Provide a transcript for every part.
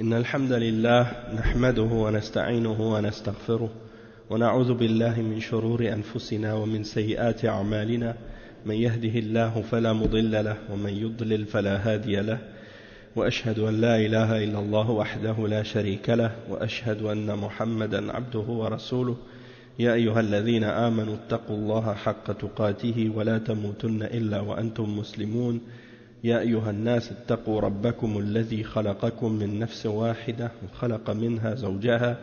إن الحمد لله نحمده ونستعينه ونستغفره ونعوذ بالله من شرور أنفسنا ومن سيئات أعمالنا من يهده الله فلا مضل له ومن يضلل فلا هادي له وأشهد أن لا إله إلا الله وحده لا شريك له وأشهد أن محمدا عبده ورسوله يا أيها الذين آمنوا اتقوا الله حق تقاته ولا تموتن إلا وأنتم مسلمون يا أيها الناس اتقوا ربكم الذي خلقكم من نفس واحدة وخلق منها زوجها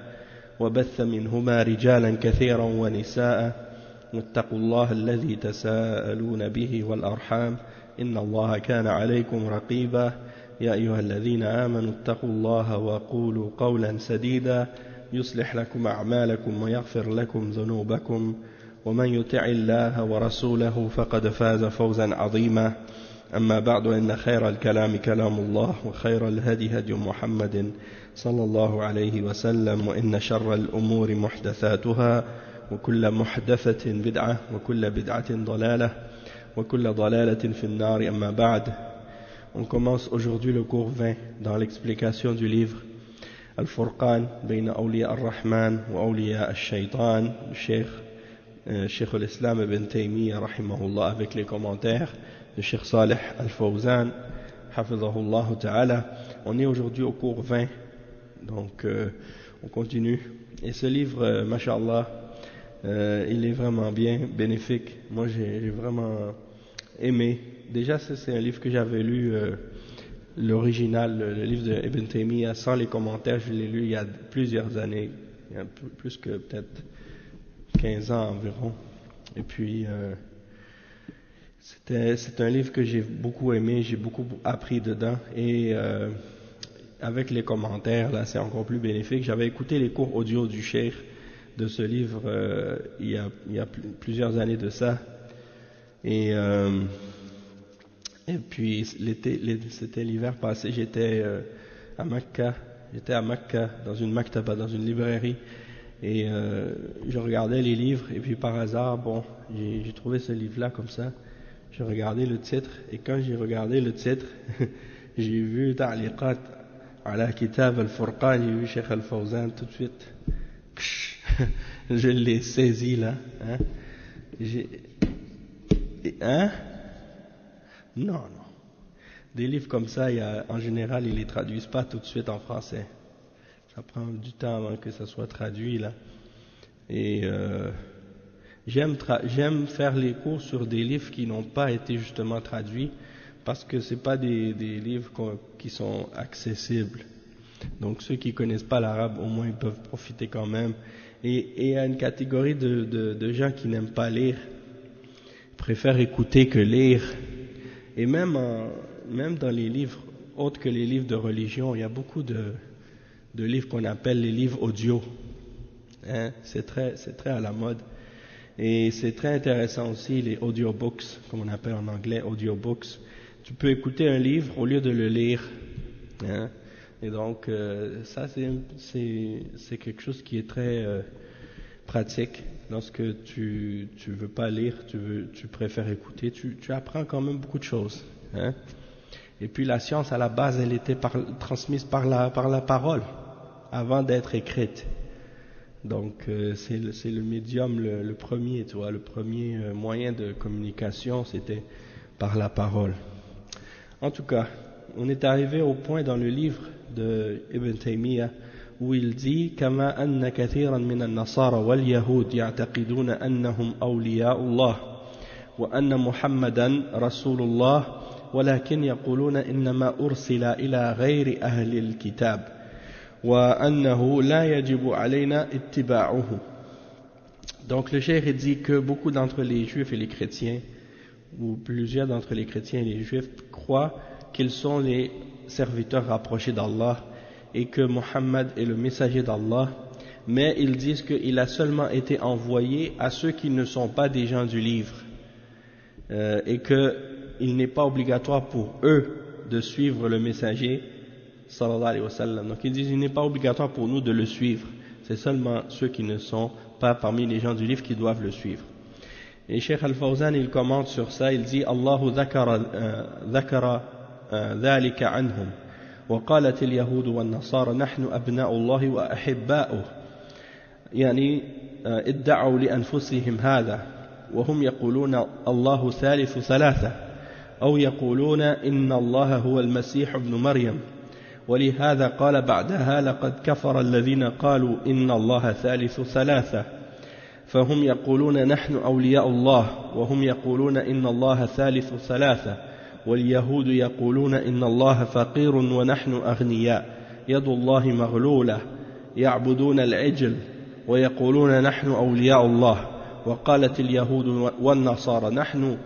وبث منهما رجالا كثيرا ونساء واتقوا الله الذي تساءلون به والأرحام إن الله كان عليكم رقيبا يا أيها الذين آمنوا اتقوا الله وقولوا قولا سديدا يصلح لكم أعمالكم ويغفر لكم ذنوبكم ومن يطع الله ورسوله فقد فاز فوزا عظيما أما بعد إن خير الكلام كلام الله وخير الهدي هدي محمد صلى الله عليه وسلم وإن شر الأمور محدثاتها وكل محدثة بدعة وكل بدعة ضلالة وكل ضلالة في النار أما بعد. On commence aujourd'hui le cours 20 dans l'explication du livre Al-Furqan بين أولياء الرحمن وأولياء الشيطان Cheikh al-Islam ibn Taymiyyah rahimahullah avec les commentaires de Cheikh Salih al-Fawzan hafizahullah ta'ala. On est aujourd'hui au cours 20, donc on continue. Et ce livre, mashallah, il est vraiment bien, bénéfique. Moi j'ai vraiment aimé. Déjà c'est un livre que j'avais lu, l'original, le livre de Ibn Taymiyyah, sans les commentaires. Je l'ai lu il y a plusieurs années, il y a plus que peut-être 15 ans environ. Et puis c'est un livre que j'ai beaucoup aimé, j'ai beaucoup appris dedans, et avec les commentaires là c'est encore plus bénéfique. J'avais écouté les cours audio du cheikh de ce livre il y a plusieurs années de ça, et puis c'était l'hiver passé, j'étais à Mecca dans une maktaba, dans une librairie, et je regardais les livres, et puis par hasard, bon, j'ai trouvé ce livre-là comme ça. J'ai regardé le titre, et quand j'ai regardé le titre, j'ai vu Ta'liqat ala Kitab al-Furqan, j'ai vu Cheikh al-Fawzan tout de suite. Je l'ai saisi là. Hein? Non. Des livres comme ça, en général, ils les traduisent pas tout de suite en français. Ça prend du temps avant que ça soit traduit là. Et j'aime faire les cours sur des livres qui n'ont pas été justement traduits, parce que c'est pas des livres qui sont accessibles. Donc ceux qui connaissent pas l'arabe, au moins ils peuvent profiter quand même. Et il y a une catégorie de gens qui n'aiment pas lire, ils préfèrent écouter que lire. Et même dans les livres autres que les livres de religion, il y a beaucoup de livres qu'on appelle les livres audio. Hein? C'est très à la mode. Et c'est très intéressant aussi, les audiobooks, comme on appelle en anglais, audiobooks. Tu peux écouter un livre au lieu de le lire. Hein? Et donc, ça, c'est quelque chose qui est très pratique. Lorsque tu veux pas lire, tu préfères écouter, tu apprends quand même beaucoup de choses. Hein? Et puis la science, à la base, elle était transmise par la parole, avant d'être écrite. Donc c'est le médium le premier, tu vois, le premier moyen de communication, c'était par la parole. En tout cas, on est arrivé au point dans le livre de Ibn Taymiyyah où il dit كما أن كثيرا من النصارى واليهود يعتقدون أنهم أولياء الله وأن محمدا رسول الله ولكن يقولون إنما أرسل إلى غير أهل الكتاب وأنه لا يجب علينا اتباعه. Donc le cheikh dit que beaucoup d'entre les juifs et les chrétiens, ou plusieurs d'entre les chrétiens et les juifs, croient qu'ils sont les serviteurs rapprochés d'Allah et que Muhammad est le messager d'Allah, mais ils disent qu'il a seulement été envoyé à ceux qui ne sont pas des gens du livre, et qu'il n'est pas obligatoire pour eux de suivre le messager sallallahu alayhi wa sallam. Donc ils disent il n'est pas obligatoire pour nous de le suivre, c'est seulement ceux qui ne sont pas parmi les gens du livre qui doivent le suivre. Et Cheikh al-Fawzan il commente sur ça, il dit Allahu dhakara dhalika anhum وقالت اليهود والنصارى نحن أبناء الله وأحباؤه يعني ادعوا لأنفسهم هذا وهم يقولون الله ثالث ثلاثة أو يقولون إن الله هو المسيح ابن مريم ولهذا قال بعدها لقد كفر الذين قالوا إن الله ثالث ثلاثة فهم يقولون نحن أولياء الله وهم يقولون إن الله ثالث ثلاثة واليهود يقولون إن الله فقير ونحن أغنياء يد الله مغلولة يعبدون العجل ويقولون نحن أولياء الله وقالت اليهود والنصارى نحن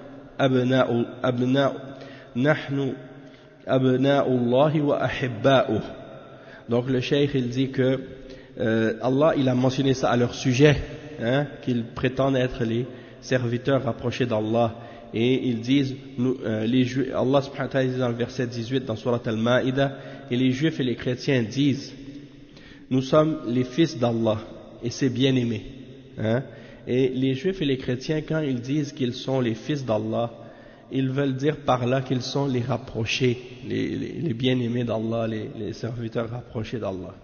أبناء الله وأحباؤه. Donc le cheikh il dit que Allah il a mentionné ça à leur sujet, hein, qu'ils prétendent être les serviteurs rapprochés d'Allah. Et ils disent, Allah subhanahu wa ta'ala dit dans le verset 18 dans Surat Al-Ma'ida, et les juifs et les chrétiens disent, nous sommes les fils d'Allah et c'est bien aimé. Hein? Et les juifs et les chrétiens, quand ils disent qu'ils sont les fils d'Allah, ils veulent dire par là qu'ils sont les rapprochés, les bien-aimés d'Allah, les serviteurs rapprochés d'Allah.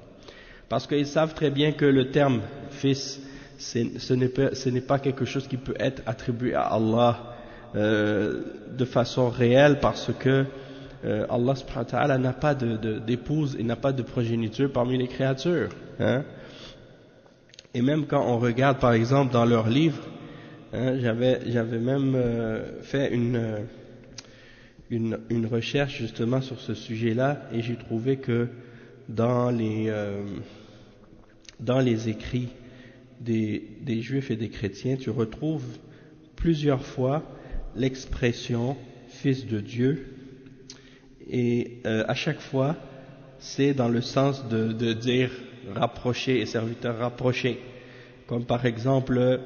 Parce qu'ils savent très bien que le terme fils, ce n'est pas quelque chose qui peut être attribué à Allah de façon réelle, parce que Allah subhanahu wa ta'ala n'a pas d'épouse et n'a pas de progéniture parmi les créatures, hein? Et même quand on regarde par exemple dans leurs livres, hein, j'avais même fait une recherche justement sur ce sujet-là, et j'ai trouvé que dans les écrits des juifs et des chrétiens, tu retrouves plusieurs fois l'expression fils de Dieu, et à chaque fois c'est dans le sens de dire rapproché et serviteur rapproché, comme par exemple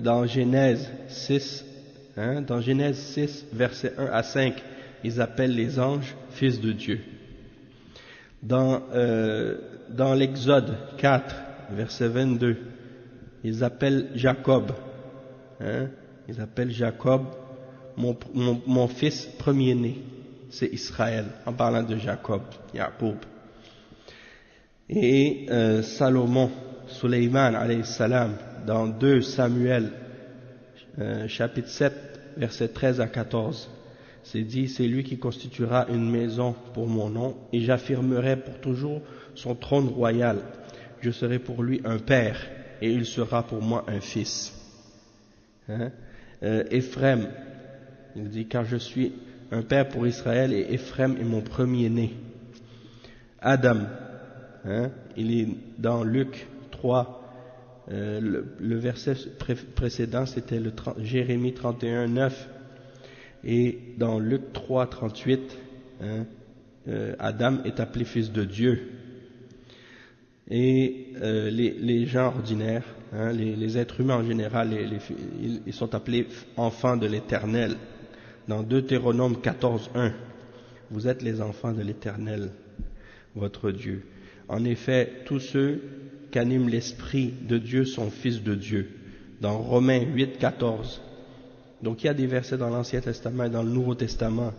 dans Genèse 6, hein, dans Genèse 6 versets 1 à 5, ils appellent les anges fils de Dieu. Dans l'Exode 4 verset 22, ils appellent Jacob, hein, ils appellent Jacob mon fils premier-né, c'est Israël, en parlant de Jacob, Yacoub. Et Salomon, Sulayman alayhi salam, dans 2 Samuel chapitre 7 versets 13 à 14, c'est dit, c'est lui qui constituera une maison pour mon nom, et j'affirmerai pour toujours son trône royal. Je serai pour lui un père, et il sera pour moi un fils. Hein? Éphraim, il dit, car je suis un père pour Israël, et Éphraim est mon premier-né. Adam, hein, il est dans Luc 3, le verset précédent c'était Jérémie 31, 9, et dans Luc 3, 38, hein, Adam est appelé fils de Dieu. Et les gens ordinaires, hein, les êtres humains en général, ils sont appelés enfants de l'Éternel. Dans Deutéronome 14, 1, vous êtes les enfants de l'Éternel, votre Dieu. En effet, tous ceux qu'anime l'Esprit de Dieu sont fils de Dieu. Dans Romains 8, 14. Donc il y a des versets dans l'Ancien Testament et dans le Nouveau Testament.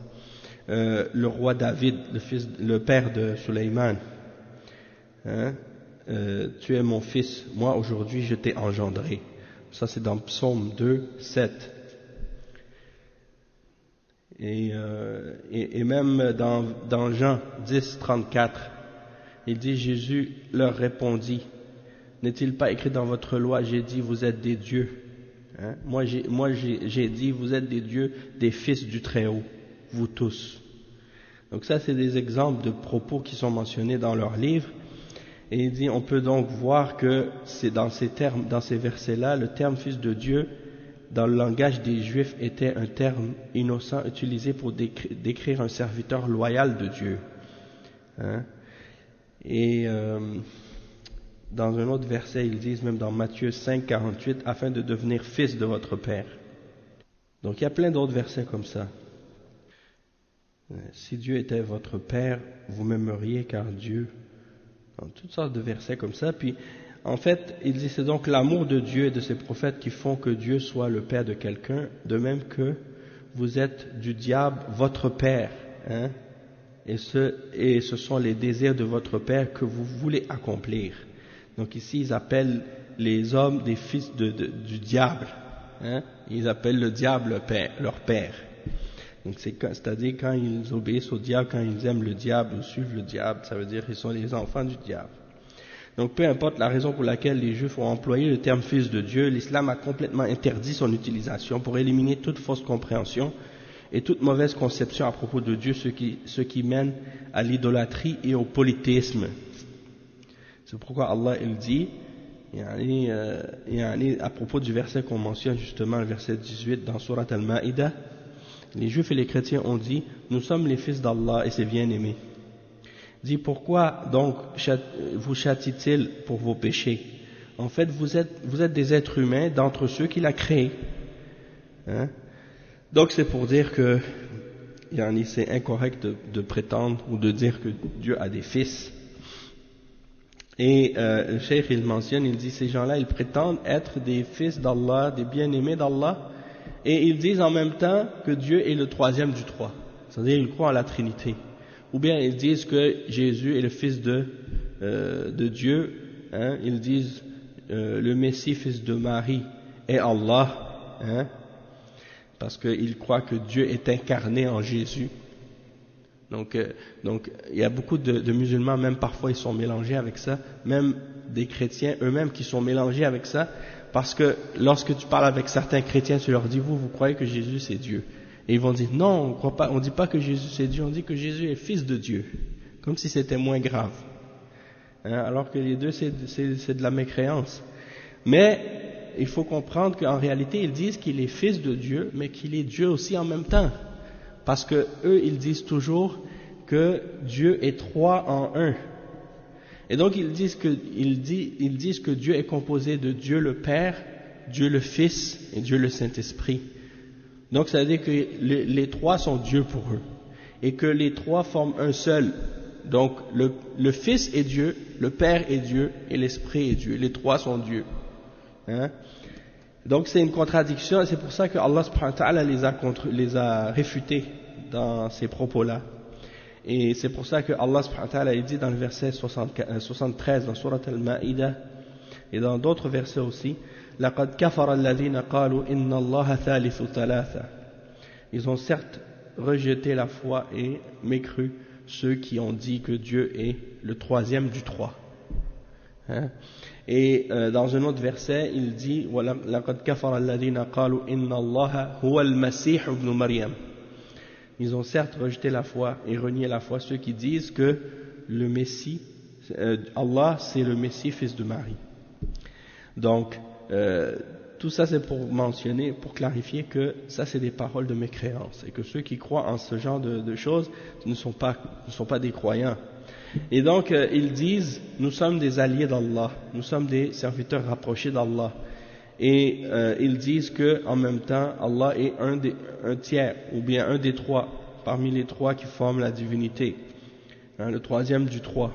Le roi David, le père de Sulayman, hein, tu es mon fils, moi aujourd'hui je t'ai engendré. Ça c'est dans Psaume 2, 7. Et même dans Jean 10, 34, il dit, Jésus leur répondit, n'est-il pas écrit dans votre loi, j'ai dit vous êtes des dieux, hein? Moi j'ai dit vous êtes des dieux, des fils du Très-Haut, vous tous. Donc ça c'est des exemples de propos qui sont mentionnés dans leurs livres, et il dit, on peut donc voir que c'est dans ces termes, dans ces versets-là, le terme fils de Dieu dans le langage des Juifs était un terme innocent utilisé pour décrire un serviteur loyal de Dieu, hein? Et dans un autre verset, ils disent même dans Matthieu 5, 48, afin de devenir fils de votre Père. Donc il y a plein d'autres versets comme ça. Si Dieu était votre Père, vous m'aimeriez car Dieu. Donc, toutes sortes de versets comme ça. Puis en fait, il dit, c'est donc l'amour de Dieu et de ses prophètes qui font que Dieu soit le Père de quelqu'un, de même que vous êtes du diable votre Père, hein? et ce sont les désirs de votre père que vous voulez accomplir. Donc ici ils appellent les hommes des fils du diable, hein? Ils appellent le diable leur père. Donc c'est-à-dire quand ils obéissent au diable, quand ils aiment le diable ou suivent le diable, ça veut dire qu'ils sont les enfants du diable. Donc peu importe la raison pour laquelle les Juifs ont employé le terme fils de Dieu, l'islam a complètement interdit son utilisation pour éliminer toute fausse compréhension et toute mauvaise conception à propos de Dieu, ce qui mène à l'idolâtrie et au polythéisme. C'est pourquoi Allah il dit, à propos du verset qu'on mentionne justement, le verset 18 dans Surat Al-Ma'idah, les Juifs et les chrétiens ont dit, nous sommes les fils d'Allah et ses bien-aimés. Dit, pourquoi donc vous châtie-t-il pour vos péchés? En fait, vous êtes des êtres humains d'entre ceux qu'il a créés. Hein? Donc c'est pour dire que c'est incorrect de prétendre ou de dire que Dieu a des fils. Et le cheikh il mentionne, il dit, ces gens-là ils prétendent être des fils d'Allah, des bien-aimés d'Allah, et ils disent en même temps que Dieu est le troisième du trois, c'est-à-dire ils croient en la Trinité. Ou bien ils disent que Jésus est le fils de Dieu, hein? Ils disent le Messie fils de Marie est Allah, hein? Parce qu'ils croient que Dieu est incarné en Jésus. Donc il y a beaucoup de musulmans, même parfois ils sont mélangés avec ça, même des chrétiens eux-mêmes qui sont mélangés avec ça, parce que lorsque tu parles avec certains chrétiens, tu leur dis, vous croyez que Jésus c'est Dieu? Et ils vont dire, non, on ne dit pas que Jésus c'est Dieu, on dit que Jésus est fils de Dieu, comme si c'était moins grave. Hein, alors que les deux c'est de la mécréance. Mais il faut comprendre qu'en réalité ils disent qu'il est fils de Dieu, mais qu'il est Dieu aussi en même temps. Parce que eux, ils disent toujours que Dieu est trois en un. Et donc ils disent que Dieu est composé de Dieu le Père, Dieu le Fils et Dieu le Saint-Esprit. Donc ça veut dire que les trois sont Dieu pour eux. Et que les trois forment un seul. Donc le Fils est Dieu, le Père est Dieu et l'Esprit est Dieu. Les trois sont Dieu. Hein? Donc c'est une contradiction, et c'est pour ça que Allah subhanahu wa ta'ala les a réfutés dans ces propos-là. Et c'est pour ça que Allah subhanahu wa ta'ala dit dans le verset 73 dans Surat Al-Ma'idah et dans d'autres versets aussi, لَقَدْ كَفَرَ الَّذِينَ قَالُوا إِنَّ اللَّهَ ثَالِثُ ثَلَاثَةٍ. Ils ont certes rejeté la foi et mécru ceux qui ont dit que Dieu est le troisième du trois. Hein? Et dans un autre verset, il dit لَقَدْ كَفَرَ الَّذِينَ قَالُوا إِنَّ اللَّهَ هُوَ الْمَسِيحُ ابْنُ مَرْيَمَ. Ils ont certes rejeté la foi et renié la foi, ceux qui disent que le Messie, Allah c'est le Messie fils de Marie. Donc tout ça c'est pour mentionner, pour clarifier que ça c'est des paroles de mécréance et que ceux qui croient en ce genre de choses ne sont pas des croyants. Et donc ils disent, nous sommes des alliés d'Allah, nous sommes des serviteurs rapprochés d'Allah. Et ils disent que en même temps Allah est un tiers ou bien un des trois parmi les trois qui forment la divinité, hein, le troisième des trois,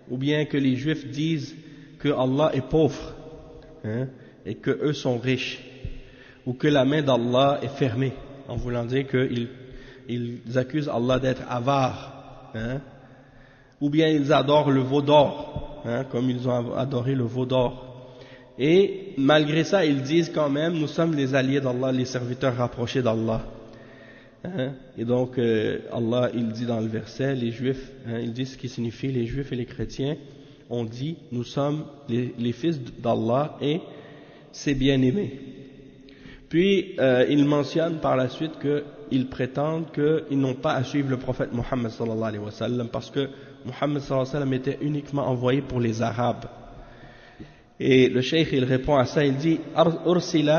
ou bien que les Juifs disent que Allah est pauvre, hein, et que eux sont riches, ou que la main d'Allah est fermée, en voulant dire qu'ils accusent Allah d'être avare, hein, ou bien ils adorent le veau d'or, hein, comme ils ont adoré le veau d'or. Et malgré ça, ils disent quand même, nous sommes les alliés d'Allah, les serviteurs rapprochés d'Allah. Hein? Et donc, Allah, il dit dans le verset, les Juifs, hein, il dit ce qui signifie, les Juifs et les chrétiens ont dit, nous sommes les fils d'Allah et ses bien-aimés. Puis, ils mentionnent par la suite qu'ils prétendent qu'ils n'ont pas à suivre le prophète Muhammad sallallahu alayhi wa sallam, parce que Muhammad sallallahu alayhi wa sallam était uniquement envoyé pour les Arabes. Et le cheikh il répond à ça, il dit أرسل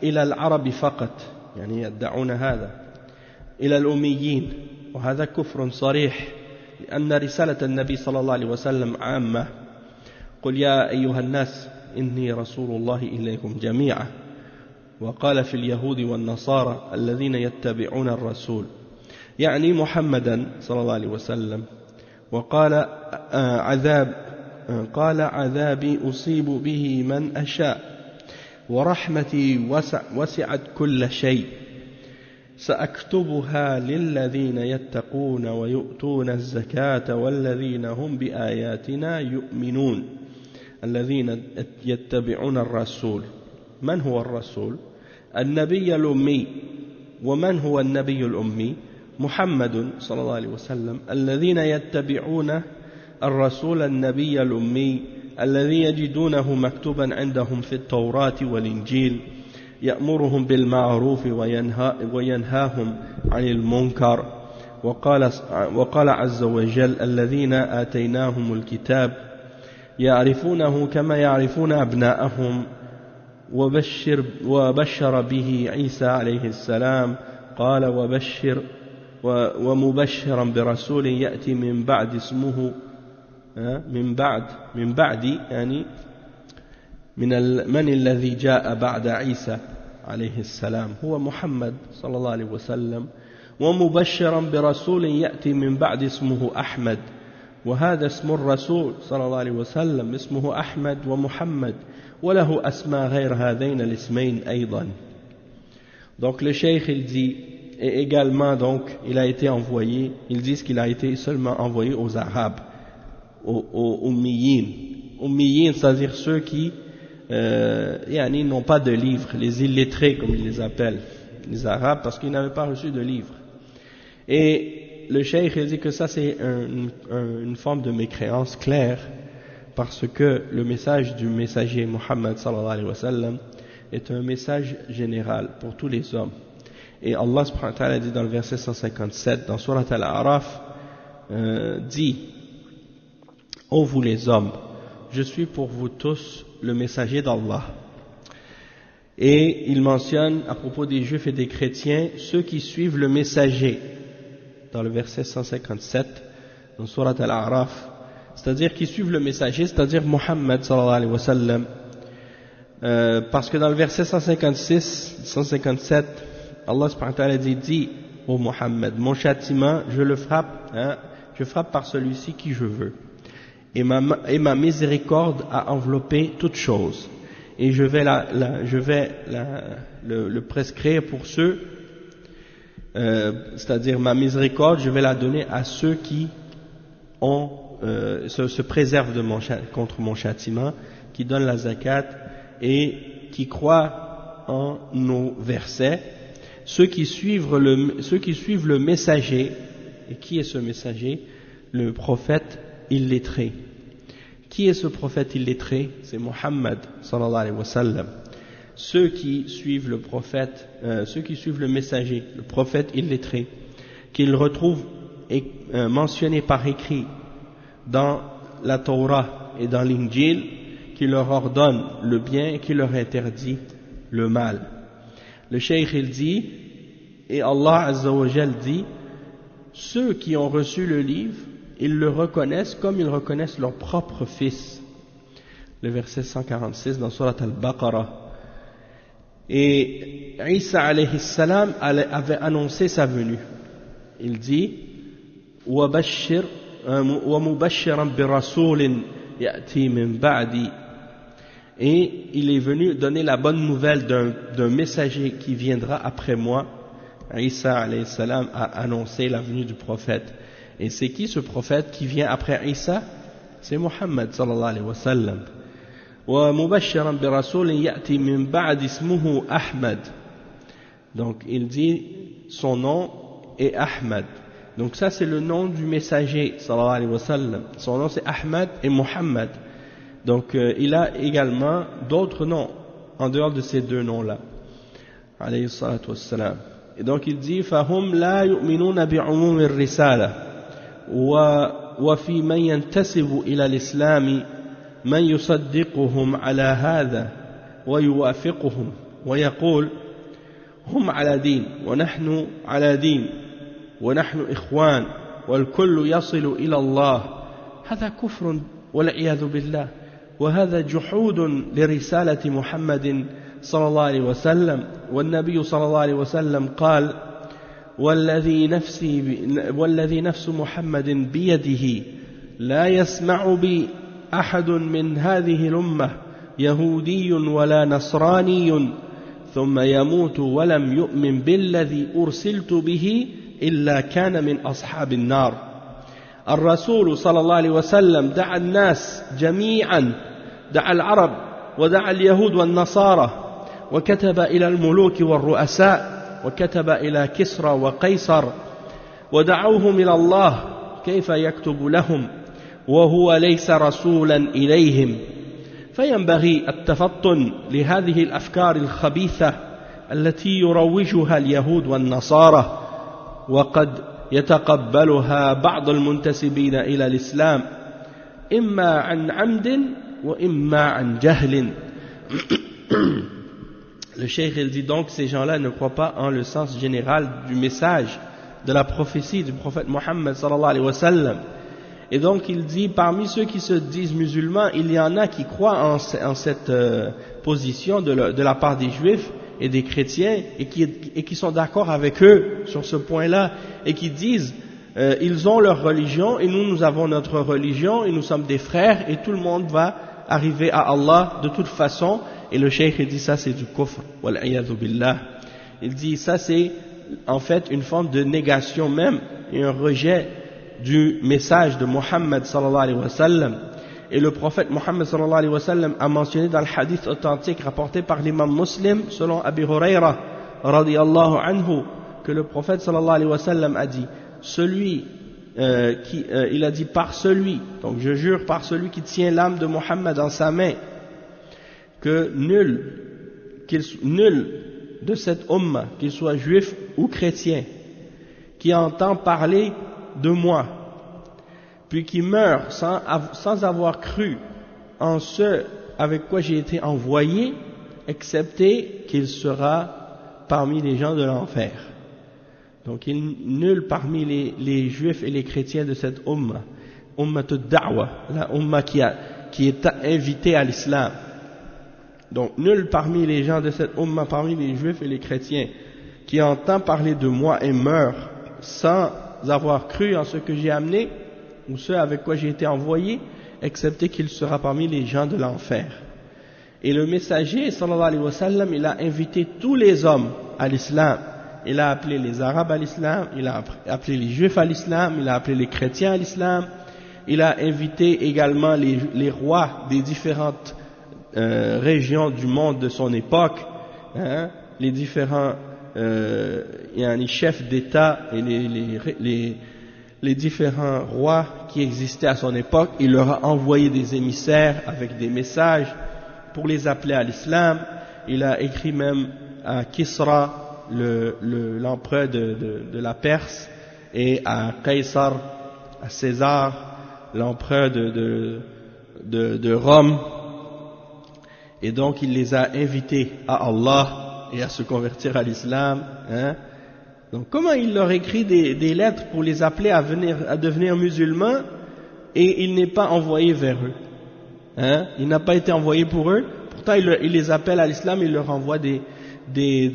إلى العرب فقط يعني يدعون هذا إلى الأميين وهذا كفر صريح لأن رسالة النبي صلى الله عليه وسلم عامة قل يا أيها الناس إني رسول الله إليكم جميعا وقال في اليهود والنصارى الذين يتبعون الرسول يعني محمدا صلى الله عليه وسلم وقال قال عذابي أصيب به من أشاء ورحمتي وسعت كل شيء. سأكتبها للذين يتقون ويؤتون الزكاة والذين هم بآياتنا يؤمنون الذين يتبعون الرسول. من هو الرسول؟ النبي الأمي. ومن هو النبي الأمي؟ محمد صلى الله عليه وسلم. الذين يتبعون الرسول النبي الأمي الذي يجدونه مكتوبا عندهم في التوراة والإنجيل يأمرهم بالمعروف وينهاهم عن المنكر. وقال عز وجل الذين آتيناهم الكتاب يعرفونه كما يعرفون أبناءهم وبشر به عيسى عليه السلام قال ومبشرا برسول يأتي من بعد اسمه من بعد يعني من الذي جاء بعد عيسى عليه السلام هو محمد صلى الله عليه وسلم. ومبشرا برسول يأتي من بعد اسمه أحمد. وهذا اسم الرسول صلى الله عليه وسلم اسمه أحمد ومحمد وله أسماء غير هذين الاسمين أيضا. Donc le cheikh il dit, et également donc il a été envoyé, ils disent qu'il a été seulement envoyé aux Arabes, aux Ummiyin. Ummiyin, c'est-à-dire ceux qui n'ont pas de livre, les illettrés comme ils les appellent, les Arabes, parce qu'ils n'avaient pas reçu de livre. Et le cheikh il dit que ça c'est une forme de mécréance claire, parce que le message du messager Muhammad sallallahu alayhi wa sallam est un message général pour tous les hommes. Et Allah subhanahu wa ta'ala dit dans le verset 157 dans Surat Al-A'raf, dit: ô vous les hommes, je suis pour vous tous le messager d'Allah. Et il mentionne à propos des juifs et des chrétiens ceux qui suivent le messager dans le verset 157 dans Surat Al-A'raf, c'est-à-dire qui suivent le messager, c'est-à-dire Muhammad sallallahu alayhi wa sallam, parce que dans le verset 156, 157, Allah subhanahu wa ta'ala dit ô Muhammad, mon châtiment je le frappe, je frappe par celui-ci qui je veux, et ma miséricorde a enveloppé toute chose, et je vais le prescrire pour ceux, c'est-à-dire ma miséricorde je vais la donner à ceux qui se préservent contre mon châtiment, qui donnent la zakat et qui croient en nos versets, ceux qui suivent le messager. Et qui est ce messager? Le prophète illettré. Qui est ce prophète illettré? C'est Muhammad sallallahu alayhi wa sallam. Ceux qui suivent le prophète, ceux qui suivent le messager, le prophète illettré, qu'ils retrouvent mentionné par écrit dans la Torah et dans l'Injil, qui leur ordonne le bien et qui leur interdit le mal. Le cheikh il dit, et Allah Azza wa Jal dit, ceux qui ont reçu le livre, ils le reconnaissent comme ils reconnaissent leur propre fils. Le verset 146 dans Surat Al-Baqarah. Et Isa alayhi salam avait annoncé sa venue. Il dit, وَمُبَشِّرًا بِرَسُولٍ يَأْتِي مِن بَعْدِي. Et il est venu donner la bonne nouvelle d'un messager qui viendra après moi. Isa alayhi salam a annoncé la venue du prophète. Et c'est qui ce prophète qui vient après Isa? C'est Muhammad sallallahu alayhi wa sallam. وَمُبَشِّرًا بِرَسُولٍ يَأْتِي مِن بَعْدِ اسْمُهُ أَحْمَدٍ. Donc il dit son nom est Ahmad. Donc ça c'est le nom du messager sallallahu alayhi wa sallam. Son nom c'est Ahmad et Muhammad. Donc il a également d'autres noms en dehors de ces deux noms-là. Alayhi salatu wassalam. Et donc il dit فَهُمْ لَا يُؤْمِنُونَ بِعُمُومِ الرِّسَالَةِ وَفِي مَنْ يَنْتَسِبُ إِلَى الْإِسْلَامِ مَنْ يُصَدِّقُهُمْ عَلَى هَذَا ويوافقهم ويقول هم على دين ونحن على دين ونحن إخوان والكل يصل إلى الله. هذا كفر والعياذ بالله، وهذا جحود لرسالة محمد صلى الله عليه وسلم. والنبي صلى الله عليه وسلم قال والذي نفس محمد بيده لا يسمع بي أحد من هذه الأمة يهودي ولا نصراني ثم يموت ولم يؤمن بالذي أرسلت به إلا كان من أصحاب النار. الرسول صلى الله عليه وسلم دعا الناس جميعا، دعا العرب ودعا اليهود والنصارى، وكتب إلى الملوك والرؤساء، وكتب إلى كسرى وقيصر، ودعوهم إلى الله، كيف يكتب لهم وهو ليس رسولا إليهم؟ فينبغي التفطن لهذه الأفكار الخبيثة التي يروجها اليهود والنصارى، وقد يتقبلها بعض المنتسبين إلى الإسلام إما عن عمد وإما عن جهل. Le cheikh il dit donc ces gens-là ne croient pas en le sens général du message de la prophétie du prophète Mohammed sallallahu alayhi wa sallam. Et donc il dit parmi ceux qui se disent musulmans, il y en a qui croient en cette position de la part des juifs et des chrétiens et qui sont d'accord avec eux sur ce point-là et qui disent ils ont leur religion et nous avons notre religion et nous sommes des frères et tout le monde va arriver à Allah de toute façon. Et le cheikh il dit ça c'est du kufr, wal-iyadhu billah. Il dit ça c'est en fait une forme de négation même et un rejet du message de Muhammad sallallahu alayhi wa sallam. Et le prophète Muhammad sallallahu alayhi wa sallam a mentionné dans le hadith authentique rapporté par l'imam Muslim selon Abi Huraira radiyallahu anhu que le prophète sallallahu alayhi wa sallam a dit il a dit par celui, donc je jure par celui qui tient l'âme de Muhammad dans sa main, que nul de cette umma, qu'il soit juif ou chrétien, qui entend parler de moi, puis qui meurt sans avoir cru en ce avec quoi j'ai été envoyé, excepté qu'il sera parmi les gens de l'enfer. Donc nul parmi les juifs et les chrétiens de cette umma ad-da'wa, la umma qui est invitée à l'islam. Donc nul parmi les gens de cette umma, parmi les juifs et les chrétiens, qui entend parler de moi et meurt sans avoir cru en ce que j'ai amené ou ce avec quoi j'ai été envoyé, excepté qu'il sera parmi les gens de l'enfer. Et le messager sallallahu alayhi wa sallam, il a invité tous les hommes à l'islam. Il a appelé les arabes à l'islam, il a appelé les juifs à l'islam, il a appelé les chrétiens à l'islam, il a invité également les rois des différentes régions du monde de son époque, les différents chefs d'État et les différents rois qui existaient à son époque. Il leur a envoyé des émissaires avec des messages pour les appeler à l'islam. Il a écrit même à Kisra, l'empereur de la Perse, et à Caesar, à César, l'empereur de Rome. Et donc il les a invités à Allah et à se convertir à l'islam. Donc comment il leur écrit des lettres pour les appeler à devenir musulmans, et il n'est pas envoyé vers eux, il n'a pas été envoyé pour eux, pourtant il les appelle à l'islam, il leur envoie des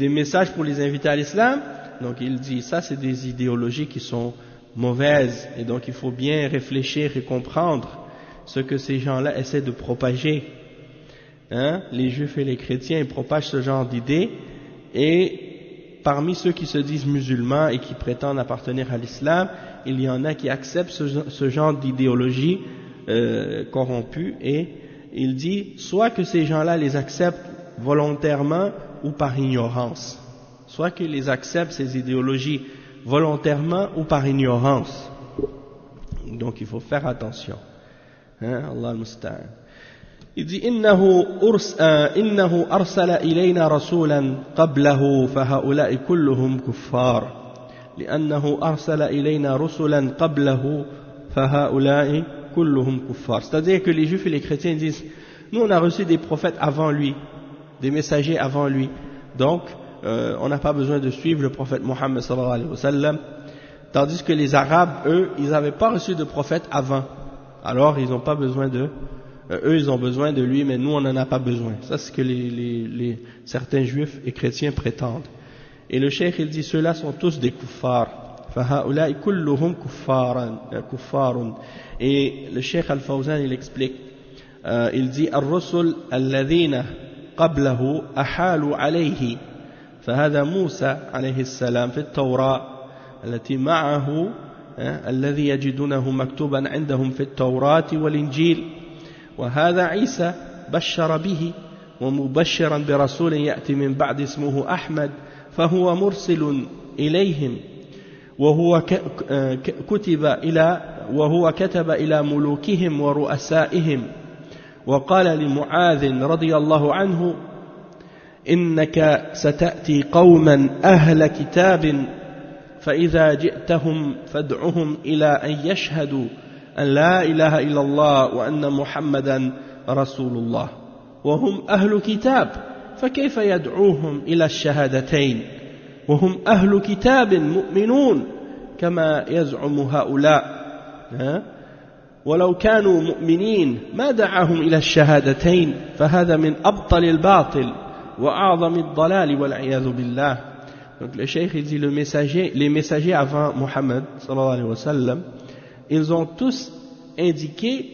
messages pour les inviter à l'islam. Donc il dit ça c'est des idéologies qui sont mauvaises, et donc il faut bien réfléchir et comprendre ce que ces gens-là essaient de propager. Les juifs et les chrétiens ils propagent ce genre d'idées, et parmi ceux qui se disent musulmans et qui prétendent appartenir à l'islam, il y en a qui acceptent ce genre d'idéologie corrompue, et il dit soit que ces gens-là les acceptent volontairement ou par ignorance, soit qu'ils les acceptent ces idéologies volontairement ou par ignorance. Donc il faut faire attention. Allah al-Musta'an. Il dit إنه أرسل إلينا رسولا قبله فهؤلاء كلهم كفار لأنه أرسل إلينا رسلا قبله فهؤلاء كلهم كفار. C'est-à-dire que les juifs et les chrétiens disent nous on a reçu des prophètes avant lui, des messagers avant lui, donc on n'a pas besoin de suivre le prophète Mohammed sallallahu alayhi wa sallam, tandis que les arabes eux ils n'avaient pas reçu de prophète avant, alors ils n'ont pas besoin de eux ils ont besoin de lui, mais nous on n'en a pas besoin. Ça c'est ce que certains juifs et chrétiens prétendent. Et le cheikh il dit ceux-là sont tous des kuffars. فَهَؤُلَاءِ كُلُّهُمْ كُفَّارٌ. Et le cheikh Al-Fawzan il explique, il dit الرسل الذين قبله أحالوا عليه فهذا موسى عليه السلام في التوراة التي معه الذي يجدونه مكتوبا عندهم في التوراة والإنجيل وهذا عيسى بشر به ومبشرا برسول يأتي من بعد اسمه أحمد فهو مرسل إليهم وهو كتب إلى ملوكهم ورؤسائهم وقال لمعاذ رضي الله عنه إنك ستأتي قوما أهل كتاب فإذا جئتهم فادعهم إلى أن يشهدوا أن لا إله إلا الله وأن محمدا رسول الله وهم أهل كتاب فكيف يدعوهم إلى الشهادتين وهم أهل كتاب مؤمنون كما يزعم هؤلاء ولو كانوا مؤمنين ما دعاهم إلى الشهادتين فهذا من أبطل الباطل وأعظم الضلال والعياذ بالله. Donc le cheikh il dit les messagers avant Mohammed sallallahu alayhi wa sallam, ils ont tous indiqué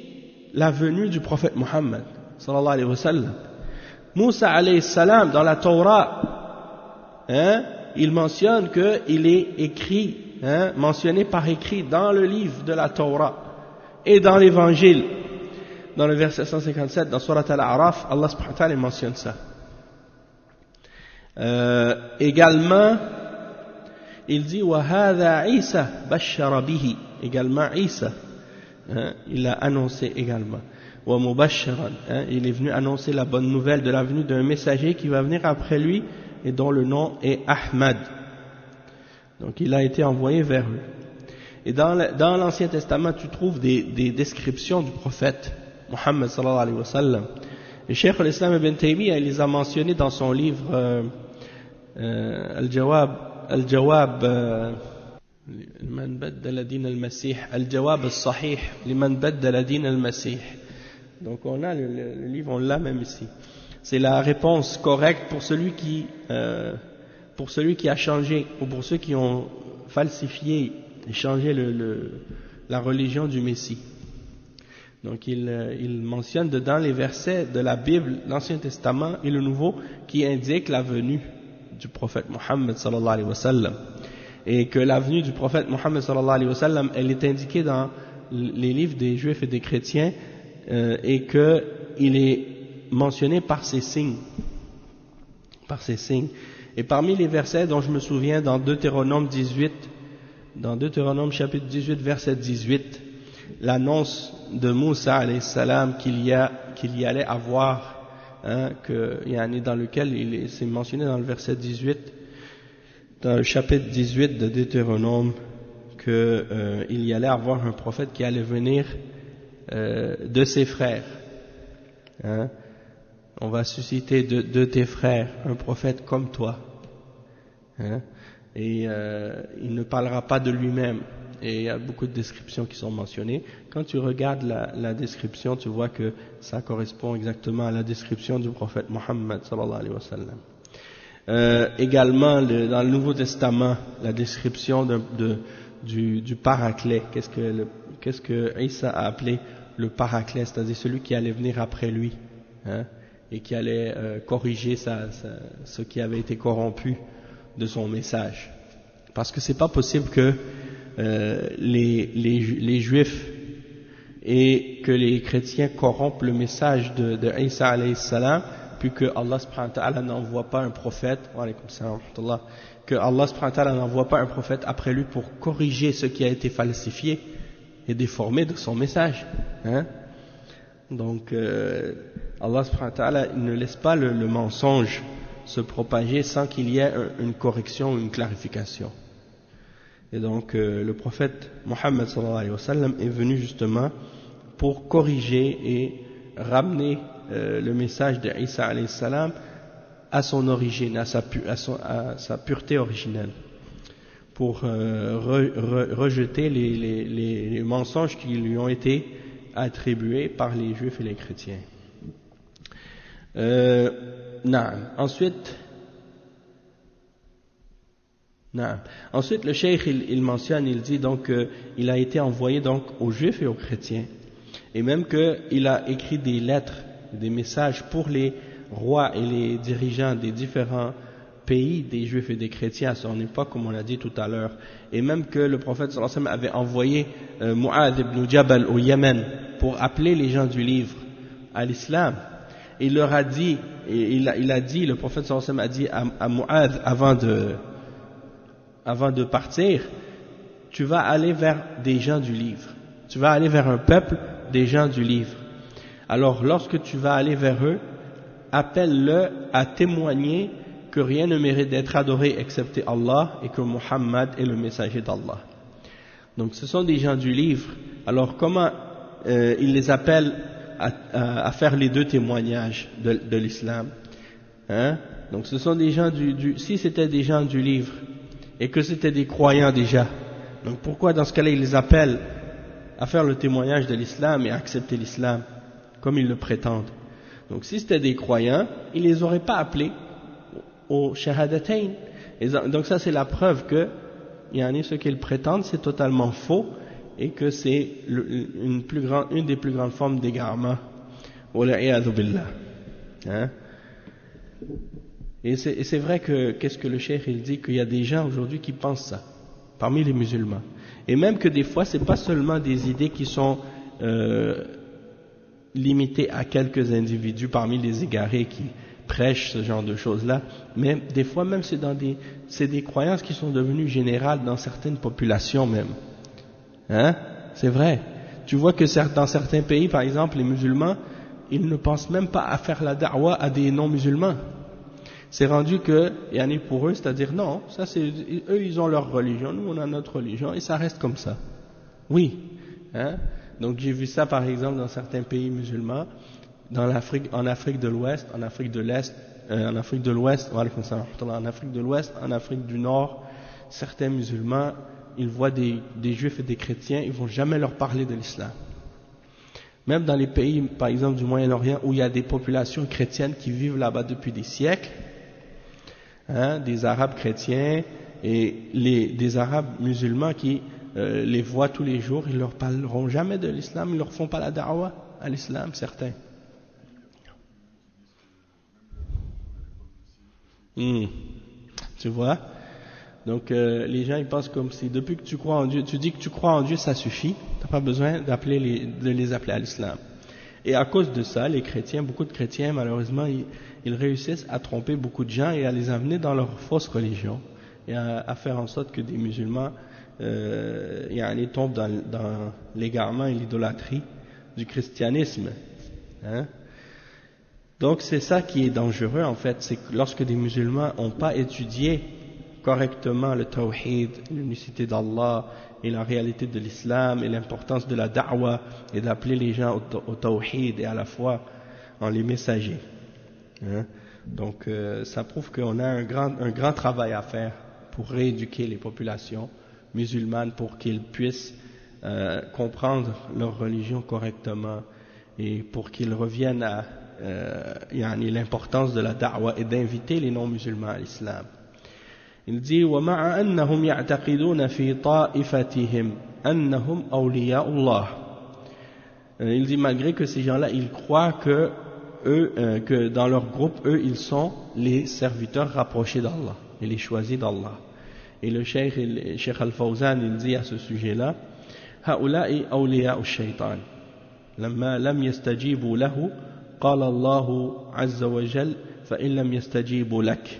la venue du prophète Mohammed sallallahu alayhi wa sallam. Moussa alayhi salam dans la Torah, il mentionne qu'il est écrit, mentionné par écrit dans le livre de la Torah et dans l'évangile. Dans le verset 157 dans Surat Al-A'raf, Allah subhanahu wa ta'ala mentionne ça. Également il dit وَهَذَا عِيسَى بَشَّرَ بِهِ également Isa il a annoncé également وَمُبَشَّرًا il est venu annoncer la bonne nouvelle de la venue d'un messager qui va venir après lui et dont le nom est Ahmad. Donc il a été envoyé vers eux. Et dans l'Ancien Testament tu trouves des descriptions du prophète Muhammad sallallahu alayhi wa sallam. Le Cheikh al-Islam ibn Taymiyyah il les a mentionnés dans son livre الجواب لمن بدل دين المسيح الجواب الصحيح لمن بدل دين المسيح. Donc on a le livre, on l'a même ici. C'est la réponse correcte pour celui qui a changé ou pour ceux qui ont falsifié et changé la religion du Messie. Donc il mentionne dedans les versets de la Bible, l'Ancien Testament et le Nouveau qui indiquent la venue du prophète Mohammed sallallahu alayhi wa sallam. Et que la venue du prophète Mohammed sallallahu alayhi wa sallam, elle est indiquée dans les livres des Juifs et des chrétiens et qu'il est mentionné par ses signes. Et parmi les versets dont je me souviens dans Deutéronome chapitre 18 verset 18, l'annonce de Moussa alayhi salam qu'il y allait avoir dans lequel c'est mentionné dans le verset 18 dans le chapitre 18 de Deutéronome qu'il y allait avoir un prophète qui allait venir de ses frères. On va susciter de tes frères un prophète comme toi. Et il ne parlera pas de lui-même. Et il y a beaucoup de descriptions qui sont mentionnées. Quand tu regardes la description, tu vois que ça correspond exactement à la description du prophète Mohammed sallallahu alayhi wa sallam. Également, dans le Nouveau Testament, la description du paraclet. Qu'est-ce que Isa a appelé le paraclet, c'est-à-dire celui qui allait venir après lui, et qui allait corriger ce qui avait été corrompu de son message. Parce que c'est pas possible que les Juifs et que les chrétiens corrompent le message de Isa alayhi salam, puis que Allah subhanahu wa ta'ala n'envoie pas un prophète, que Allah subhanahu wa ta'ala n'envoie pas un prophète après lui pour corriger ce qui a été falsifié et déformé de son message. Donc Allah subhanahu wa ta'ala ne laisse pas le mensonge se propager sans qu'il y ait une correction ou une clarification. Et donc le prophète Mohammed sallallahu alayhi wa sallam est venu justement pour corriger et ramener le message de Isa alayhi salam à son origine, à sa pureté originelle, pour rejeter les mensonges qui lui ont été attribués par les Juifs et les chrétiens. Ensuite, le cheikh il mentionne, il dit donc il a été envoyé donc aux Juifs et aux chrétiens, et même qu'il a écrit des lettres, des messages pour les rois et les dirigeants des différents pays, des juifs et des chrétiens à son époque, comme on l'a dit tout à l'heure, et même que le prophète sallallahu alayhi wa sallam avait envoyé Mu'adh ibn Jabal au Yémen pour appeler les gens du livre à l'islam. Il leur a dit, il a dit, le prophète sallallahu alayhi wa sallam a dit à Mu'adh avant de partir, tu vas aller vers des gens du livre, tu vas aller vers un peuple des gens du livre. Alors lorsque tu vas aller vers eux, appelle-le à témoigner que rien ne mérite d'être adoré excepté Allah et que Muhammad est le messager d'Allah. Donc ce sont des gens du livre. Alors comment il les appelle à faire les deux témoignages de l'islam, hein? Donc ce sont des gens si c'était des gens du livre et que c'était des croyants déjà, donc pourquoi dans ce cas-là il les appelle à faire le témoignage de l'islam et à accepter l'islam comme ils le prétendent? Donc si c'était des croyants, il les aurait pas appelés au shahadatayn. Et donc ça c'est la preuve que ce qu'ils prétendent c'est totalement faux et que c'est une des plus grandes formes d'égarement. Wala'iyadhu billah. Hein? Et c'est vrai que, qu'est-ce que le cheikh il dit, qu'il y a des gens aujourd'hui qui pensent ça, parmi les musulmans. Et même que des fois, c'est pas seulement des idées qui sont limitées à quelques individus parmi les égarés qui prêchent ce genre de choses-là, mais des fois même c'est des croyances qui sont devenues générales dans certaines populations même. Hein? C'est vrai. Tu vois que dans certains pays, par exemple, les musulmans, ils ne pensent même pas à faire la da'wa à des non-musulmans. C'est rendu que, pour eux, c'est-à-dire non, ça c'est, eux ils ont leur religion, nous on a notre religion, et ça reste comme ça. Oui. Hein? Donc j'ai vu ça par exemple dans certains pays musulmans, en Afrique de l'Ouest, en Afrique de l'Est, en Afrique de l'Ouest, en Afrique du Nord, certains musulmans, ils voient des juifs et des chrétiens, ils vont jamais leur parler de l'islam. Même dans les pays, par exemple du Moyen-Orient, où il y a des populations chrétiennes qui vivent là-bas depuis des siècles, hein, des Arabes chrétiens et des Arabes musulmans qui les voient tous les jours, ils leur parleront jamais de l'islam, ils leur font pas la da'wa à l'islam, certains. Tu vois? Donc les gens ils pensent comme si depuis que tu crois en Dieu, tu dis que tu crois en Dieu, ça suffit, tu n'as pas besoin de les appeler à l'islam. Et à cause de ça, les chrétiens, beaucoup de chrétiens malheureusement, ils réussissent à tromper beaucoup de gens et à les amener dans leur fausse religion et à faire en sorte que des musulmans tombent dans l'égarement et l'idolâtrie du christianisme. Hein? Donc c'est ça qui est dangereux en fait, c'est que lorsque des musulmans n'ont pas étudié correctement le tawhid, l'unicité d'Allah et la réalité de l'islam et l'importance de la da'wa et d'appeler les gens au tawhid et à la foi en les messagers. Hein? Donc ça prouve qu'on a un grand travail à faire pour rééduquer les populations musulmanes pour qu'ils puissent comprendre leur religion correctement et pour qu'ils reviennent à l'importance de la da'wa et d'inviter les non-musulmans à l'islam. Il dit وَمَعَ أَنَّهُمْ يَعْتَقِدُونَ فِي طَائِفَتِهِمْ أَنَّهُمْ أَوْلِيَاءُ اللَّهِ. Il dit malgré que ces gens-là ils croient que dans leur groupe ils sont les serviteurs rapprochés d'Allah et les choisis d'Allah. Et le Cheikh Al-Fawzan il dit à ce sujet-là هؤلاء أولياء الشيطان لما لم يستجيبوا له قال الله عز وجل فإن لم يستجيبوا لك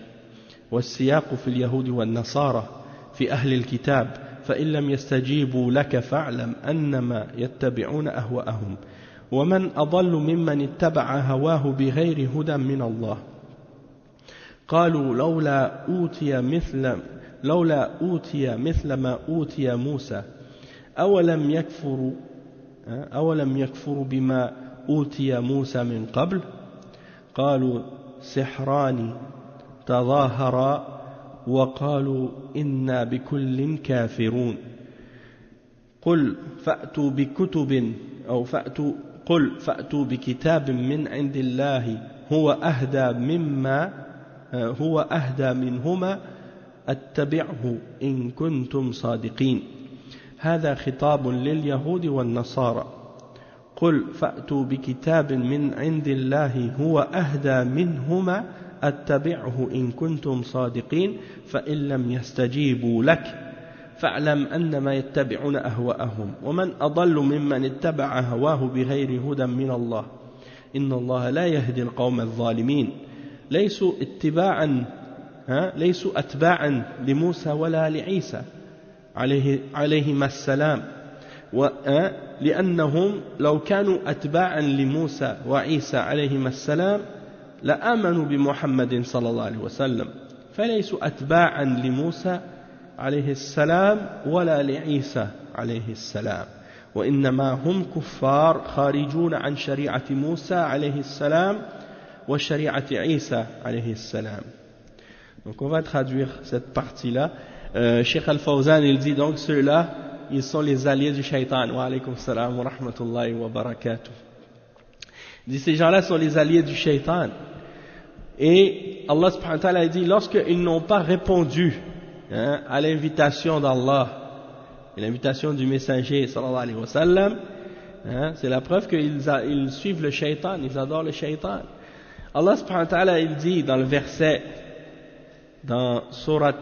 والسياق في اليهود والنصارى في أهل الكتاب فإن لم يستجيبوا لك فاعلم أنما يتبعون أهواءهم ومن أضل ممن اتبع هواه بغير هدى من الله قالوا لولا أوتي مثل ما أوتي موسى أولم يكفروا بما أوتي موسى من قبل قالوا سحران تظاهرا وقالوا إنا بكل كافرون قل فأتوا بكتاب من عند الله هو أهدى منهما اتبعه إن كنتم صادقين هذا خطاب لليهود والنصارى قل فأتوا بكتاب من عند الله هو أهدى منهما أتبعه إن كنتم صادقين فإن لم يستجيبوا لك فاعلم أنما يتبعون أهواءهم ومن أضل ممن اتبع هواه بغير هدى من الله إن الله لا يهدي القوم الظالمين ليسوا أتباعا لموسى ولا لعيسى عليهما السلام لأنهم لو كانوا أتباعا لموسى وعيسى عليهما السلام لآمنوا بمحمد صلى الله عليه وسلم فليسوا أتباعا لموسى عليه السلام ولا لعيسى عليه السلام وإنما هم كفار خارجون عن شريعة موسى عليه السلام وشريعة عيسى عليه السلام. Donc on va traduire cette partie-là. Cheikh Al-Fawzan il dit donc ceux-là ils sont les alliés du shaitan. Wa alaykum salam wa rahmatullahi wa barakatuh. Il dit ces gens-là sont les alliés du shaitan. Et Allah subhanahu wa ta'ala dit lorsqu'ils n'ont pas répondu à l'invitation d'Allah et l'invitation du messager sallallahu alayhi wa sallam, c'est la preuve qu'ils suivent le shaitan, ils adorent le shaitan. Allah subhanahu wa ta'ala il dit dans le verset dans Surat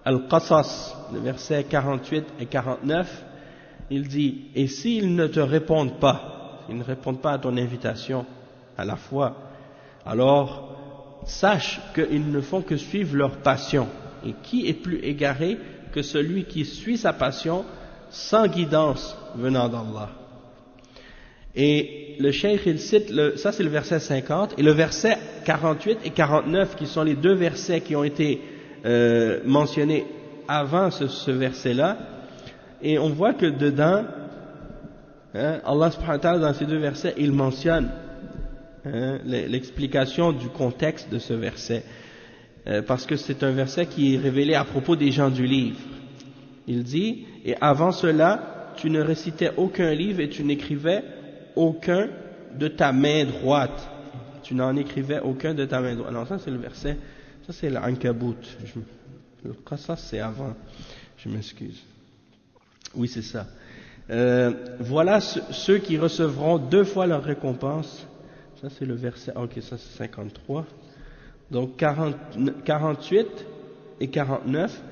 Al-Qasas, le verset 48 et 49, il dit et s'ils ne te répondent pas, s'ils ne répondent pas à ton invitation à la foi, alors sache qu'ils ne font que suivre leur passion. Et qui est plus égaré que celui qui suit sa passion sans guidance venant d'Allah? Et le cheikh il cite, ça c'est le verset 50, et le verset 48 et 49 qui sont les deux versets qui ont été mentionnés avant ce verset-là, et on voit que dedans, Allah subhanahu wa ta'ala dans ces deux versets, il mentionne l'explication du contexte de ce verset. Parce que c'est un verset qui est révélé à propos des gens du livre. Il dit, et avant cela, tu ne récitais aucun livre et tu n'écrivais aucun de ta main droite. Tu n'en écrivais aucun de ta main droite. Alors ça c'est le verset, ça c'est l'Ankabut. Ça c'est avant, je m'excuse. Oui c'est ça. Voilà ceux qui recevront 2 fois leur récompense. Ça c'est le verset, ok ça c'est 53. Donc 48 et 49,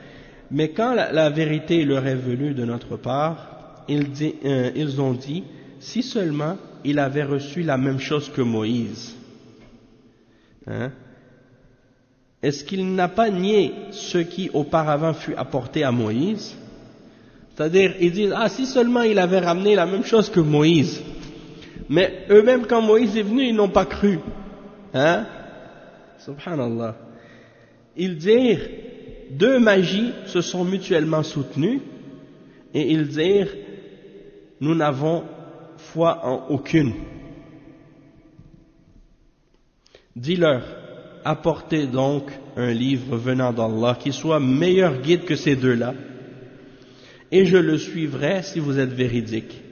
mais quand la vérité leur est venue de notre part, ils ont dit, si seulement il avait reçu la même chose que Moïse. Est-ce qu'il n'a pas nié ce qui auparavant fut apporté à Moïse? C'est-à-dire, ils disent, si seulement il avait ramené la même chose que Moïse. Mais eux-mêmes, quand Moïse est venu, ils n'ont pas cru. Subhanallah. Ils dirent, 2 magies se sont mutuellement soutenues, et ils dirent, nous n'avons foi en aucune. Dis-leur, apportez donc un livre venant d'Allah qui soit meilleur guide que ces 2-là, et je le suivrai si vous êtes véridiques.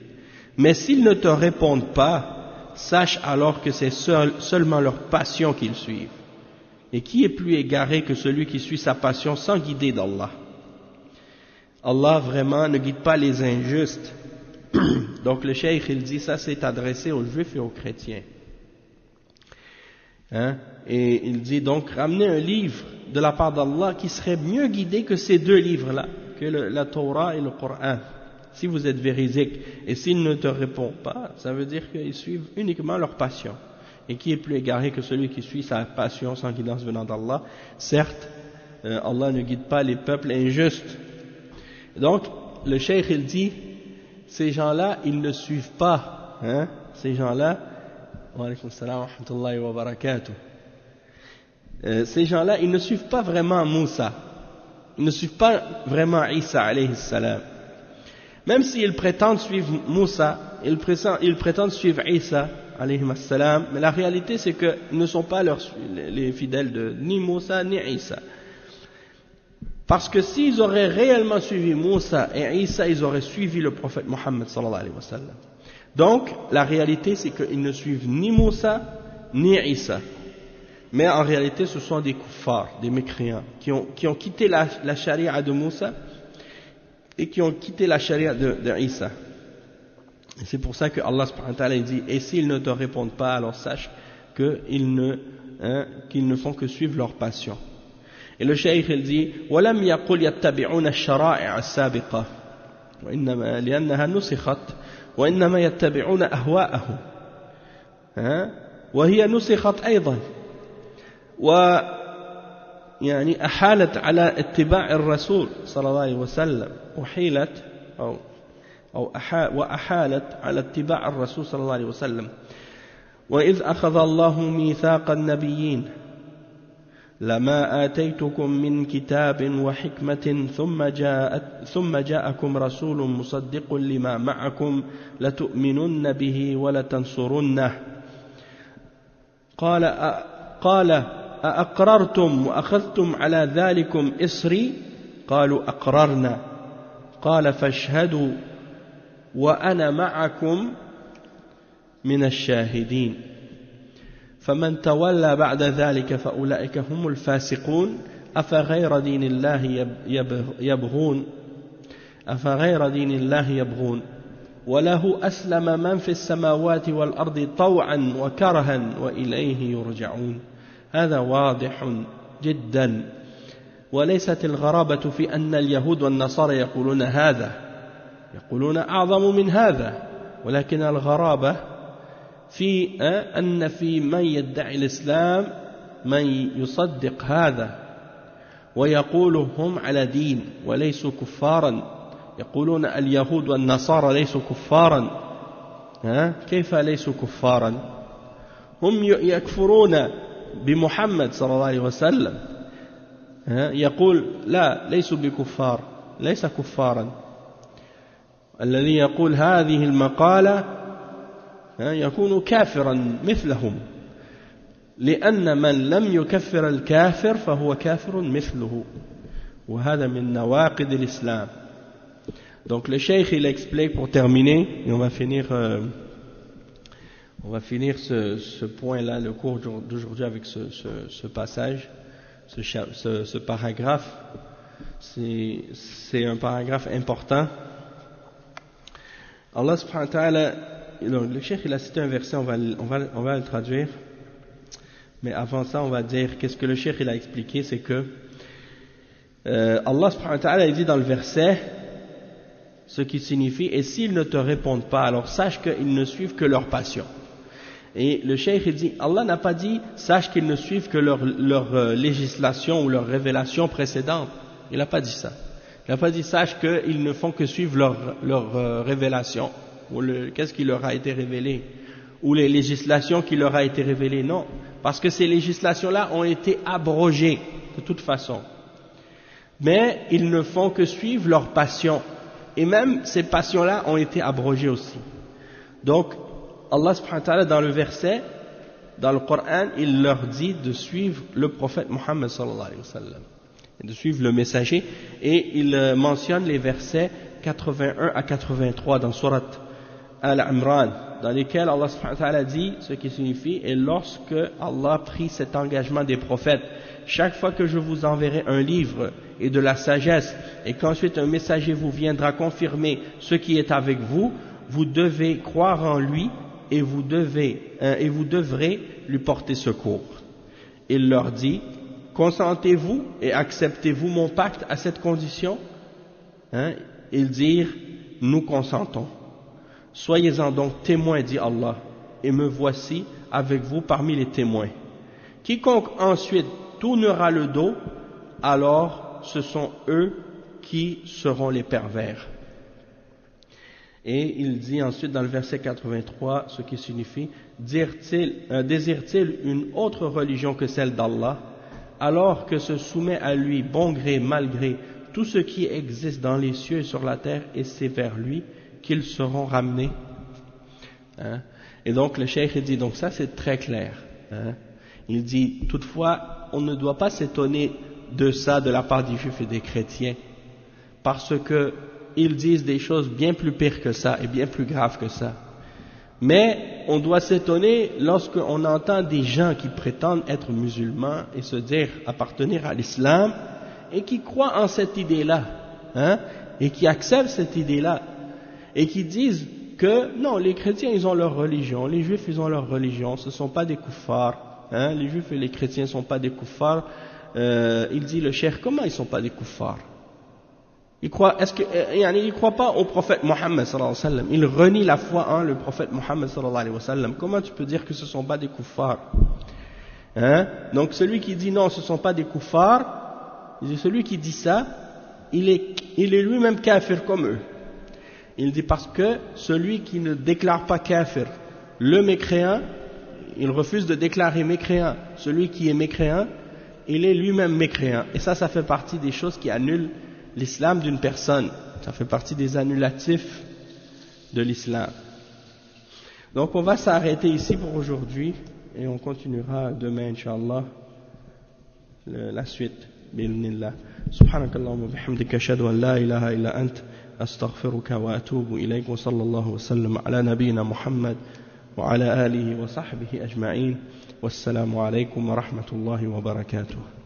Mais s'ils ne te répondent pas, sache alors que c'est seulement leur passion qu'ils suivent. Et qui est plus égaré que celui qui suit sa passion sans guider d'Allah? Allah vraiment ne guide pas les injustes. Donc le cheikh il dit ça c'est adressé aux juifs et aux chrétiens. Et il dit donc ramenez un livre de la part d'Allah qui serait mieux guidé que ces 2 livres-là, que la Torah et le Coran, si vous êtes véridiques. Et s'ils ne te répondent pas, ça veut dire qu'ils suivent uniquement leur passion. Et qui est plus égaré que celui qui suit sa passion sans guidance venant d'Allah? Certes, Allah ne guide pas les peuples injustes. Donc, le cheikh il dit, ces gens-là, ils ne suivent pas, ces gens-là, wa alaykum salam wa rahmatullahi wa barakatuh. Ces gens-là, ils ne suivent pas vraiment Moussa, ils ne suivent pas vraiment Isa alayhi salam. Même s'ils prétendent suivre Moussa, ils prétendent suivre Isa alayhi salam, mais la réalité c'est qu'ils ne sont pas les fidèles de ni Moussa ni Isa. Parce que s'ils auraient réellement suivi Moussa et Isa, ils auraient suivi le prophète Mohammed sallallahu alayhi wa sallam. Donc, la réalité c'est qu'ils ne suivent ni Moussa ni Isa. Mais en réalité, ce sont des kuffars, des mécréants, qui ont quitté la charia de Moussa et qui ont quitté la charia de Isa. Et c'est pour ça que Allah subhanahu wa ta'ala dit, et s'ils ne te répondent pas, alors sache qu'ils ne font que suivre leur passion. Et le cheikh il dit وَلَمْ يَقُلْ يَتَّبِعُونَ الشَّرَائِعَ السَّابِقَةَ وإنما لأنها نسخت وإنما يتبعون أهواءهم وهي نسخت أيضا ويعني أحالت على اتباع الرسول صلى الله عليه وسلم وأحالت على اتباع الرسول صلى الله عليه وسلم وإذ أخذ الله ميثاق النبيين لما آتيتكم من كتاب وحكمة ثم جاءكم رسول مصدق لما معكم لتؤمنن به ولتنصرنه قال أأقررتم وأخذتم على ذلكم إصري قالوا أقررنا قال فاشهدوا وأنا معكم من الشاهدين فمن تولى بعد ذلك فأولئك هم الفاسقون أفغير دين الله يبغون وله أسلم من في السماوات والأرض طوعا وكرها وإليه يرجعون. هذا واضح جدا، وليست الغرابة في أن اليهود والنصارى يقولون هذا، يقولون أعظم من هذا، ولكن الغرابة في أن في من يدعي الإسلام من يصدق هذا ويقول هم على دين وليسوا كفارا، يقولون اليهود والنصارى ليسوا كفارا. كيف ليسوا كفارا؟ هم يكفرون بمحمد صلى الله عليه وسلم، يقول لا ليسوا بكفار، ليس كفارا. الذي يقول هذه المقالة يكون كافرا مثلهم، لأن من لم يكفر الكافر فهو كافر مثله، وهذا من نواقض الإسلام. Donc le cheikh il explique pour terminer, et on va finir ce point-là, le cours d'aujourd'hui avec ce passage, ce paragraphe. C'est un paragraphe important. Allah subhanahu wa ta'ala, le cheikh il a cité un verset, on va le traduire, mais avant ça on va dire qu'est-ce que le cheikh il a expliqué. C'est que Allah subhanahu wa ta'ala il dit dans le verset ce qui signifie et s'ils ne te répondent pas, alors sache qu'ils ne suivent que leur passion. Et le cheikh il dit, Allah n'a pas dit sache qu'ils ne suivent que leur législation ou leur révélation précédente. Il n'a pas dit ça. Il n'a pas dit sache qu'ils ne font que suivre leur révélation, ou qu'est-ce qui leur a été révélé, ou les législations qui leur a été révélées. Non, parce que ces législations-là ont été abrogées de toute façon. Mais ils ne font que suivre leur passion. Et même ces passions-là ont été abrogées aussi. Donc, Allah subhanahu wa ta'ala dans le verset, dans le Coran, il leur dit de suivre le prophète Muhammad sallallahu alayhi wa sallam, de suivre le messager, et il mentionne les versets 81 à 83 dans Surat Al-Imran, dans lesquels Allah subhanahu wa ta'ala dit ce qui signifie, et lorsque Allah prit cet engagement des prophètes, chaque fois que je vous enverrai un livre et de la sagesse, et qu'ensuite un messager vous viendra confirmer ce qui est avec vous, vous devez croire en lui et vous devrez lui porter secours. Il leur dit, consentez-vous et acceptez-vous mon pacte à cette condition? Ils dirent, nous consentons. Soyez-en donc témoins, dit Allah, et me voici avec vous parmi les témoins. Quiconque ensuite tournera le dos, alors ce sont eux qui seront les pervers. Et il dit ensuite dans le verset 83 ce qui signifie, désire-t-il une autre religion que celle d'Allah, alors que se soumet à lui bon gré mal gré tout ce qui existe dans les cieux et sur la terre, et c'est vers lui qu'ils seront ramenés. Et donc le cheikh dit, donc ça c'est très clair. Il dit, toutefois, on ne doit pas s'étonner de ça de la part des juifs et des chrétiens, parce que ils disent des choses bien plus pires que ça et bien plus graves que ça. Mais on doit s'étonner lorsqu'on entend des gens qui prétendent être musulmans et se dire appartenir à l'islam et qui croient en cette idée-là, et qui acceptent cette idée-là, et qui disent que non, les chrétiens ils ont leur religion, les juifs ils ont leur religion, ce ne sont pas des kuffars, hein, les juifs et les chrétiens ne sont pas des kuffars. Il dit le cheikh, comment ils ne sont pas des kuffars? Il croit pas au prophète Mohammed sallallahu alayhi wa sallam, il renie la foi en le prophète Mohammed sallallahu alayhi wa sallam. Comment tu peux dire que ce ne sont pas des kuffars? Hein? Donc celui qui dit non, ce ne sont pas des kuffars, celui qui dit ça, il est lui-même kafir comme eux. Il dit parce que celui qui ne déclare pas kafir, le mécréant, il refuse de déclarer mécréant. Celui qui est mécréant, il est lui-même mécréant. Et ça fait partie des choses qui annulent l'islam d'une personne. Ça fait partie des annulatifs de l'islam. Donc on va s'arrêter ici pour aujourd'hui et on continuera demain, Inch'Allah, la suite. Bismillah. Subhanakallahumma bihamdika ashhadu an la ilaha illa ant astaghfiruka wa atubu ilayk wa sallallahu wa sallam ala nabiyyina Muhammad wa ala alihi wa sahbihi ajma'in. Wassalamu alaykum wa rahmatullahi wa barakatuh.